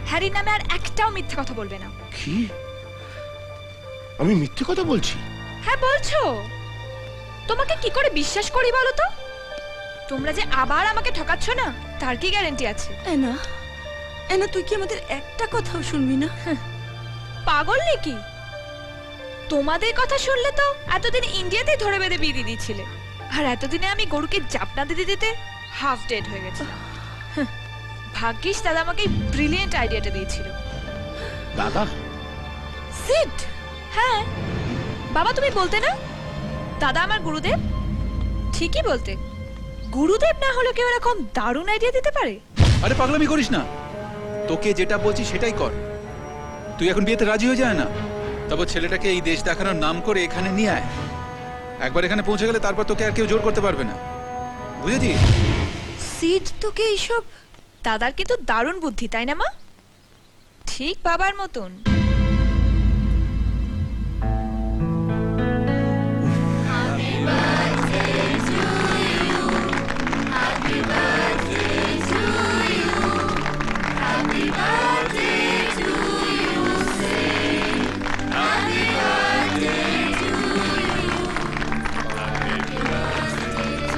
হ্যারির নামে আর একটাও মিথ্যে কথা বলবে না। কি? আমি মিথ্যে কথা বলছি? হ্যাঁ বলছো। তোমাকে কি করে বিশ্বাস করি বলো তো? তোমরা যে আবার আমাকে ঠকাচ্ছ না, তার কি গ্যারান্টি আছে? এনা, এনা তুই কি আমাদের একটা কথাও শুনবি না? পাগল নাকি? তোমাদের কথা শুনলে তো এতদিন ইন্ডিয়াতেই ধরে বেঁধে বিয়ে দিয়ে দিয়েছিলে, আর এতদিনে আমি গরুকে জাপনা দিতে দিতে হাফ ডেড হয়ে গেছে। ভাগ্যিস দাদা আমাকে ব্রিলিয়েন্ট আইডিয়াটা দিয়েছিল। দাদা? সিড, হ্যাঁ বাবা, তুমি বলতে না দাদা আমার গুরুদেব? ঠিকই বলতে, গুরুদেব না হলে কেউ এরকম দারুণ আইডিয়া দিতে পারে? আরে পাগলামি করিস না, তোকে যেটা বলছি সেটাই কর। তুই এখন বিয়েতে রাজি হয়ে যায় না, তারপর ছেলেটাকে এই দেশ দেখানোর নাম করে এখানে নিয়ে আয়। একবার এখানে পৌঁছে গেলে তারপর তোকে আর কেউ জোর করতে পারবে না, বুঝেছিস? সিড তোকে এইসব? দাদার কিন্তু দারুণ বুদ্ধি, তাই না মা? ঠিক বাবার মতন।